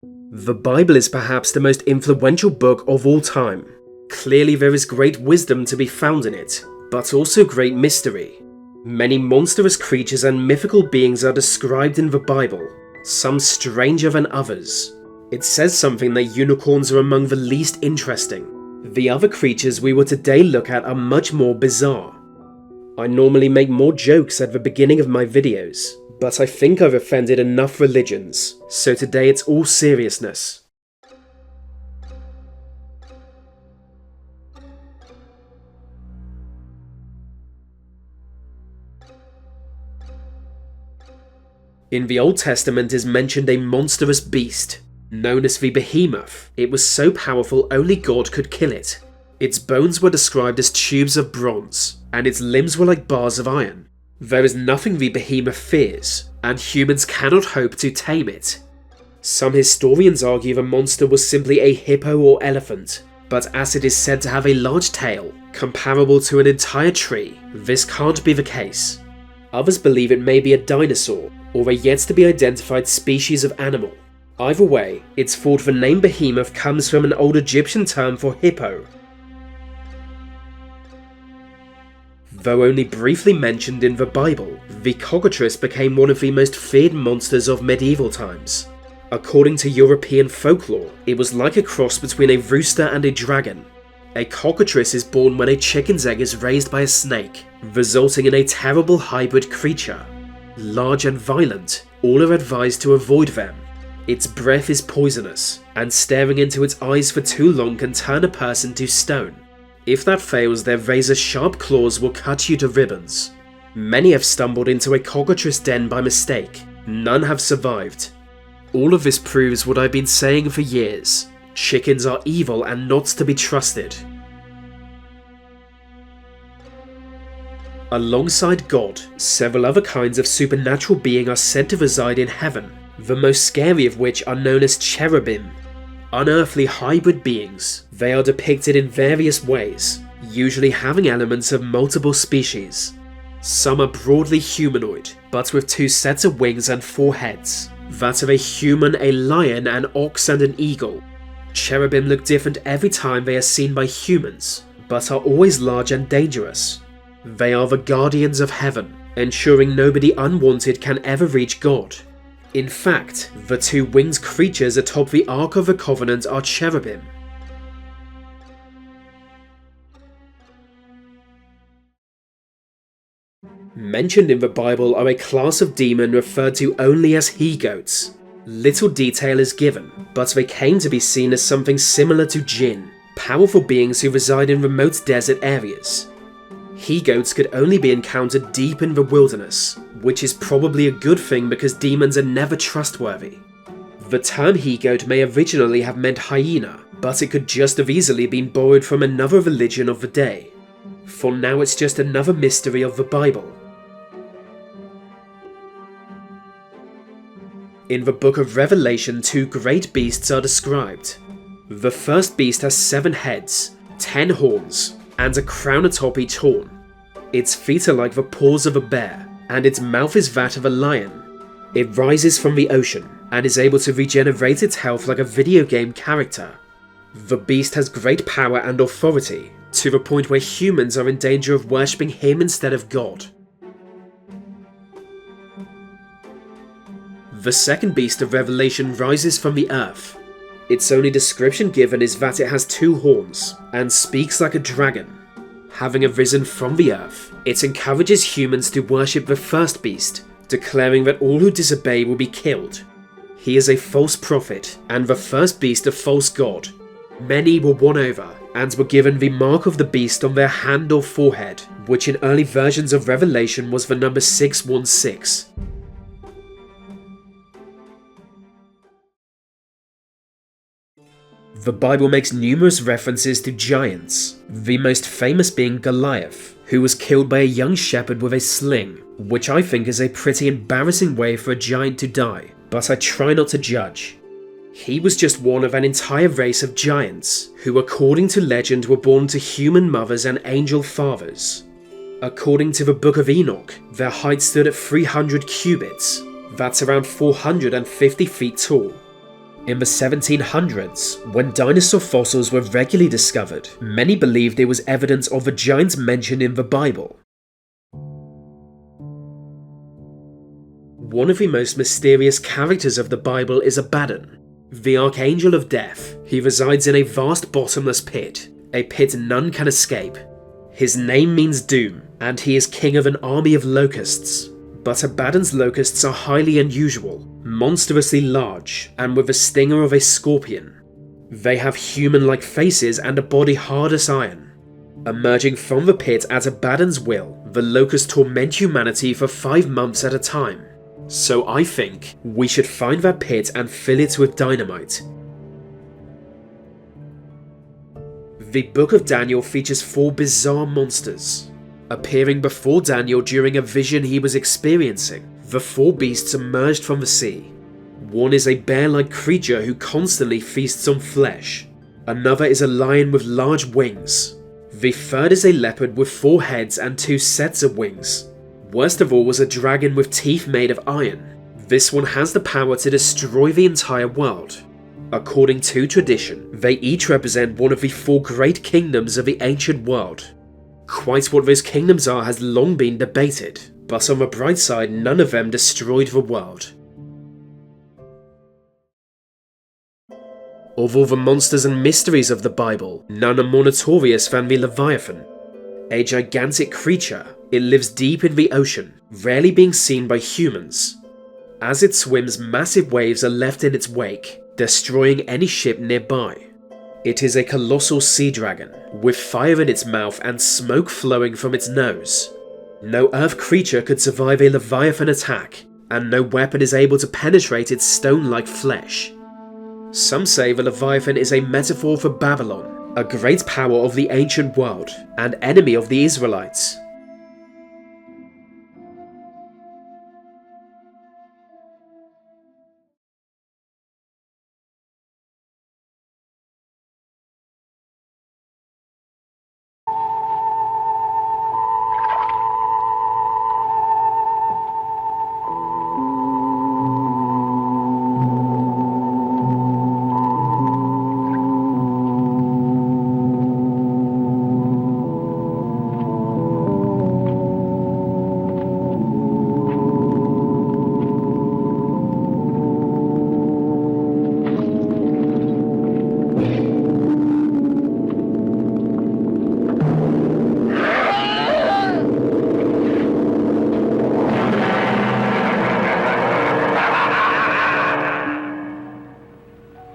The Bible is perhaps the most influential book of all time. Clearly there is great wisdom to be found in it, but also great mystery. Many monstrous creatures and mythical beings are described in the Bible, some stranger than others. It says something that unicorns are among the least interesting. The other creatures we will today look at are much more bizarre. I normally make more jokes at the beginning of my videos, but I think I've offended enough religions, so today it's all seriousness. In the Old Testament is mentioned a monstrous beast, known as the Behemoth. It was so powerful only God could kill it. Its bones were described as tubes of bronze, and its limbs were like bars of iron. There is nothing the Behemoth fears, and humans cannot hope to tame it. Some historians argue the monster was simply a hippo or elephant, but as it is said to have a large tail, comparable to an entire tree, this can't be the case. Others believe it may be a dinosaur, or a yet-to-be-identified species of animal. Either way, it's thought the name Behemoth comes from an old Egyptian term for hippo. Though only briefly mentioned in the Bible, the Cockatrice became one of the most feared monsters of medieval times. According to European folklore, it was like a cross between a rooster and a dragon. A cockatrice is born when a chicken's egg is raised by a snake, resulting in a terrible hybrid creature. Large and violent, all are advised to avoid them. Its breath is poisonous, and staring into its eyes for too long can turn a person to stone. If that fails, their razor-sharp claws will cut you to ribbons. Many have stumbled into a cockatrice den by mistake. None have survived. All of this proves what I've been saying for years. Chickens are evil and not to be trusted. Alongside God, several other kinds of supernatural beings are said to reside in heaven, the most scary of which are known as Cherubim. Unearthly hybrid beings, they are depicted in various ways, usually having elements of multiple species. Some are broadly humanoid, but with 2 sets of wings and 4 heads, that of a human, a lion, an ox and an eagle. Cherubim look different every time they are seen by humans, but are always large and dangerous. They are the guardians of heaven, ensuring nobody unwanted can ever reach God. In fact, the 2 winged creatures atop the Ark of the Covenant are cherubim. Mentioned in the Bible are a class of demon referred to only as he-goats. Little detail is given, but they came to be seen as something similar to jinn, powerful beings who reside in remote desert areas. He-goats could only be encountered deep in the wilderness, which is probably a good thing because demons are never trustworthy. The term he-goat may originally have meant hyena, but it could just have easily been borrowed from another religion of the day. For now it's just another mystery of the Bible. In the book of Revelation, 2 great beasts are described. The first beast has 7 heads, 10 horns, and a crown atop each horn. Its feet are like the paws of a bear, and its mouth is that of a lion. It rises from the ocean, and is able to regenerate its health like a video game character. The beast has great power and authority, to the point where humans are in danger of worshipping him instead of God. The second beast of Revelation rises from the earth. Its only description given is that it has 2 horns, and speaks like a dragon. Having arisen from the earth, it encourages humans to worship the first beast, declaring that all who disobey will be killed. He is a false prophet, and the first beast a false god. Many were won over, and were given the mark of the beast on their hand or forehead, which in early versions of Revelation was the number 616. The Bible makes numerous references to giants, the most famous being Goliath, who was killed by a young shepherd with a sling, which I think is a pretty embarrassing way for a giant to die, but I try not to judge. He was just one of an entire race of giants, who according to legend were born to human mothers and angel fathers. According to the Book of Enoch, their height stood at 300 cubits, that's around 450 feet tall. In the 1700s, when dinosaur fossils were regularly discovered, many believed it was evidence of the giants mentioned in the Bible. One of the most mysterious characters of the Bible is Abaddon, the Archangel of Death. He resides in a vast bottomless pit, a pit none can escape. His name means doom, and he is king of an army of locusts. But Abaddon's locusts are highly unusual, monstrously large, and with the stinger of a scorpion. They have human-like faces and a body hard as iron. Emerging from the pit at Abaddon's will, the locusts torment humanity for 5 months at a time. So I think we should find that pit and fill it with dynamite. The Book of Daniel features 4 bizarre monsters. Appearing before Daniel during a vision he was experiencing, the 4 beasts emerged from the sea. One is a bear-like creature who constantly feasts on flesh. Another is a lion with large wings. The third is a leopard with 4 heads and 2 sets of wings. Worst of all was a dragon with teeth made of iron. This one has the power to destroy the entire world. According to tradition, they each represent one of the 4 great kingdoms of the ancient world. Quite what those kingdoms are has long been debated, but on the bright side, none of them destroyed the world. Of all the monsters and mysteries of the Bible, none are more notorious than the Leviathan. A gigantic creature, it lives deep in the ocean, rarely being seen by humans. As it swims, massive waves are left in its wake, destroying any ship nearby. It is a colossal sea dragon, with fire in its mouth and smoke flowing from its nose. No earth creature could survive a Leviathan attack, and no weapon is able to penetrate its stone-like flesh. Some say the Leviathan is a metaphor for Babylon, a great power of the ancient world, and enemy of the Israelites.